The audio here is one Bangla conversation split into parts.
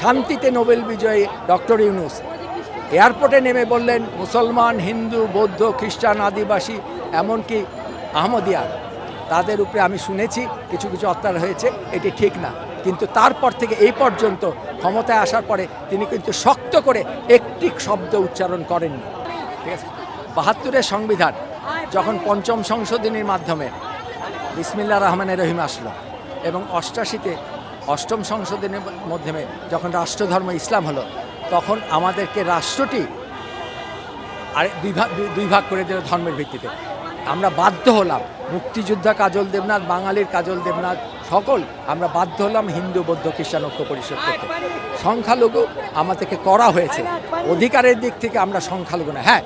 শান্তিতে নোবেল বিজয়ী ডক্টর ইউনূস এয়ারপোর্টে নেমে বললেন মুসলমান, হিন্দু, বৌদ্ধ, খ্রিস্টান, আদিবাসী, এমনকি আহমদিয়া, তাদের উপরে আমি শুনেছি কিছু কিছু অত্যাচার হয়েছে, এটি ঠিক না। কিন্তু তারপর থেকে এই পর্যন্ত ক্ষমতায় আসার পরে তিনি কিন্তু শক্ত করে একটি শব্দ উচ্চারণ করেননি। ঠিক আছে, ৭২-এর সংবিধান যখন পঞ্চম সংশোধনীর মাধ্যমে বিসমিল্লাহির রহমানির রহিম আসলো এবং ৮৮-তে অষ্টম সংশোধনীর মাধ্যমে যখন রাষ্ট্রধর্ম ইসলাম হলো, তখন আমাদেরকে রাষ্ট্রটি আর দুই ভাগ করে দিল ধর্মের ভিত্তিতে। আমরা বাধ্য হলাম, মুক্তিযোদ্ধা কাজল দেবনাথ, বাঙালির কাজল দেবনাথ, সকল আমরা বাধ্য হলাম হিন্দু, বৌদ্ধ, খ্রিস্টান ঐক্য পরিষদ করতে। সংখ্যালঘু আমাদেরকে করা হয়েছে, অধিকারের দিক থেকে আমরা সংখ্যালঘু না। হ্যাঁ,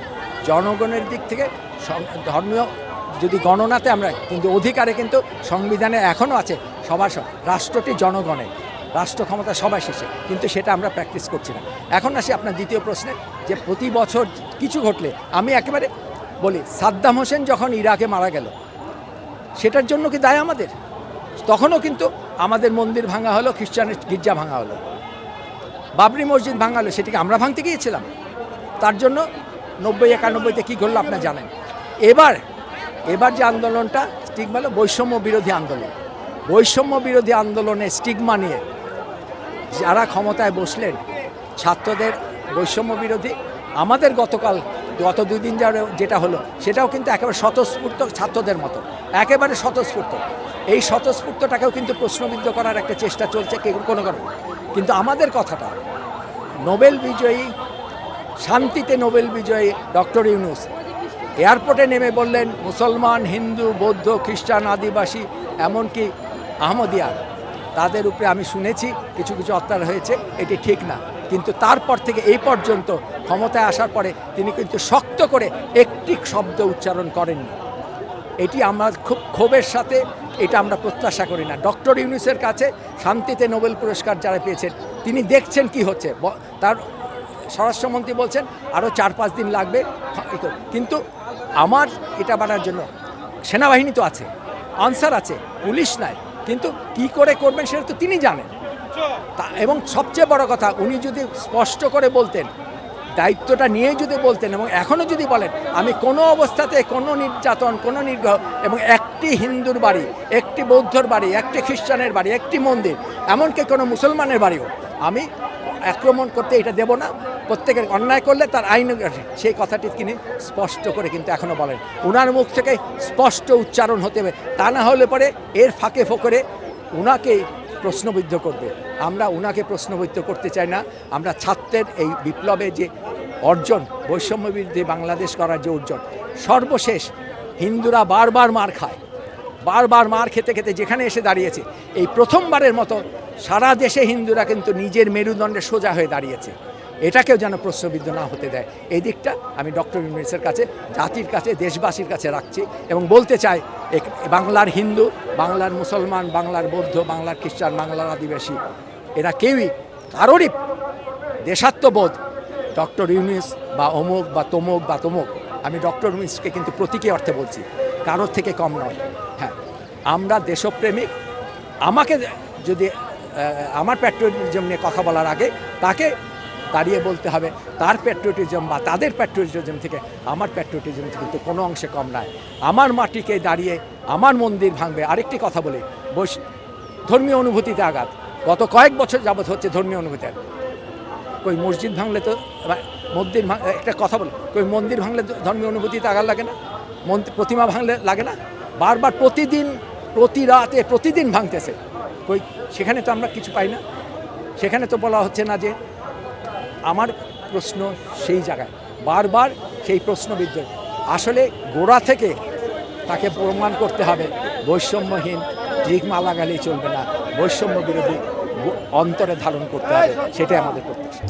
জনগণের দিক থেকে ধর্মীয় যদি গণনাতে আমরা, কিন্তু অধিকারে কিন্তু সংবিধানে এখনও আছে সবার। রাষ্ট্রটি জনগণের, রাষ্ট্র ক্ষমতা সবাই শেষে, কিন্তু সেটা আমরা প্র্যাকটিস করছি না। এখন আসি আপনার দ্বিতীয় প্রশ্নে, যে প্রতি বছর কিছু ঘটলে আমি একেবারে বলি, সাদ্দাম হোসেন যখন ইরাকে মারা গেল, সেটার জন্য কি দায় আমাদের? তখনও কিন্তু আমাদের মন্দির ভাঙা হলো, খ্রিস্টানের গির্জা ভাঙা হলো, বাবরি মসজিদ ভাঙা হলো, সেটিকে আমরা ভাঙতে গিয়েছিলাম। তার জন্য ৯০-৯১-তে কী ঘটলো আপনারা জানেন। এবার যে আন্দোলনটা স্টিগমা হলো বৈষম্য বিরোধী আন্দোলন। বৈষম্য বিরোধী আন্দোলনে স্টিগমা নিয়ে যারা ক্ষমতায় বসলেন, ছাত্রদের বৈষম্য বিরোধী, আমাদের গত 2 দিন যেটা হলো সেটাও কিন্তু একেবারে স্বতঃস্ফূর্ত, ছাত্রদের মতো একেবারে স্বতঃস্ফূর্ত। এই স্বতঃস্ফূর্তটাকেও কিন্তু প্রশ্নবিদ্ধ করার একটা চেষ্টা চলছে কোনো কারণে। কিন্তু আমাদের কথাটা, নোবেল বিজয়ী, শান্তিতে নোবেল বিজয়ী ডক্টর ইউনূস এয়ারপোর্টে নেমে বললেন মুসলমান, হিন্দু, বৌদ্ধ, খ্রিস্টান, আদিবাসী, এমনকি আহমদিয়া, তাদের উপরে আমি শুনেছি কিছু কিছু অত্যাচার হয়েছে, এটি ঠিক না। কিন্তু তারপর থেকে এই পর্যন্ত ক্ষমতায় আসার পরে তিনি কিন্তু শক্ত করে একটি শব্দ উচ্চারণ করেননি। এটি আমরা খুব ক্ষোভের সাথে এটা আমরা প্রত্যাশা করি না। ডক্টর ইউনূসের কাছে শান্তিতে নোবেল পুরস্কার যারা পেয়েছেন, তিনি দেখছেন কি হচ্ছে। তার স্বরাষ্ট্রমন্ত্রী বলছেন আরও 4-5 দিন লাগবে, কিন্তু আমার এটা বানার জন্য সেনাবাহিনী তো আছে, আনসার আছে, পুলিশ নাই, কিন্তু কি করে করবেন সেটা তো তিনি জানেন। এবং সবচেয়ে বড় কথা, উনি যদি স্পষ্ট করে বলতেন, দায়িত্বটা নিয়ে যদি বলতেন, এবং এখনও যদি বলেন আমি কোনো অবস্থাতে কোনো নির্যাতন, কোনো নিগ্রহ, এবং একটি হিন্দুর বাড়ি, একটি বৌদ্ধর বাড়ি, একটি খ্রিস্টানের বাড়ি, একটি মন্দির, এমনকি কোনো মুসলমানের বাড়িও আমি আক্রমণ করতে এটা দেব না, প্রত্যেকের অন্যায় করলে তার আইন, সেই কথাটি তিনি স্পষ্ট করে কিন্তু এখনও বলেন। ওনার মুখ থেকে স্পষ্ট উচ্চারণ হতে হবে, তা না হলে পরে এর ফাঁকে ফোকরে ওনাকে প্রশ্নবিদ্ধ করবে। আমরা ওনাকে প্রশ্নবিদ্ধ করতে চাই না। আমরা ছাত্রের এই বিপ্লবে যে অর্জন, বৈষম্য বিরুদ্ধে বাংলাদেশ করার যে অর্জন, সর্বশেষ হিন্দুরা বারবার মার খায়, বারবার মার খেতে খেতে যেখানে এসে দাঁড়িয়েছে, এই প্রথমবারের মতো সারা দেশে হিন্দুরা কিন্তু নিজের মেরুদণ্ডে সোজা হয়ে দাঁড়িয়েছে। এটাকেও যেন প্রশ্নবিদ্ধ না হতে দেয়, এই দিকটা আমি ডক্টর ইউনূসের কাছে, জাতির কাছে, দেশবাসীর কাছে রাখছি এবং বলতে চাই, বাংলার হিন্দু, বাংলার মুসলমান, বাংলার বৌদ্ধ, বাংলার খ্রিস্টান, বাংলার আদিবাসী, এরা কেউই কারোরই দেশাত্মবোধ ডক্টর ইউনূস বা অমুক বা তমুক বা তমুক, আমি ডক্টর ইউনূসকে কিন্তু প্রতীকী অর্থে বলছি, কারোর থেকে কম নয়। হ্যাঁ, আমরা দেশপ্রেমিক। আমাকে যদি আমার প্যাট্রিয়টিজম নিয়ে কথা বলার আগে তাকে দাঁড়িয়ে বলতে হবে তার প্যাট্রিয়টিজম বা তাদের প্যাট্রিয়টিজম থেকে আমার প্যাট্রিয়টিজম কিন্তু কোনো অংশে কম নয়। আমার মাটিকে দাঁড়িয়ে আমার মন্দির ভাঙবে। আরেকটি কথা বলি, ধর্মীয় অনুভূতিতে আঘাত গত কয়েক বছর যাবৎ হচ্ছে। ধর্মীয় অনুভূতি, কই মসজিদ ভাঙলে তো একটা কথা বলি, কই মন্দির ভাঙলে ধর্মীয় অনুভূতিতে আঘাত লাগে না? প্রতিমা ভাঙলে লাগে না? বারবার প্রতিদিন, প্রতি রাতে, প্রতিদিন ভাঙতেছে, কই সেখানে তো আমরা কিছু পাই না। সেখানে তো বলা হচ্ছে না যে, আমার প্রশ্ন সেই জায়গায় বারবার সেই প্রশ্নবিদ্ধ। আসলে গোড়া থেকে তাকে প্রমাণ করতে হবে বৈষম্যহীন, স্টিগমা লাগালেই চলবে না, বৈষম্য বিরোধী অন্তরে ধারণ করতে হবে, সেটাই আমাদের প্রত্যাশা।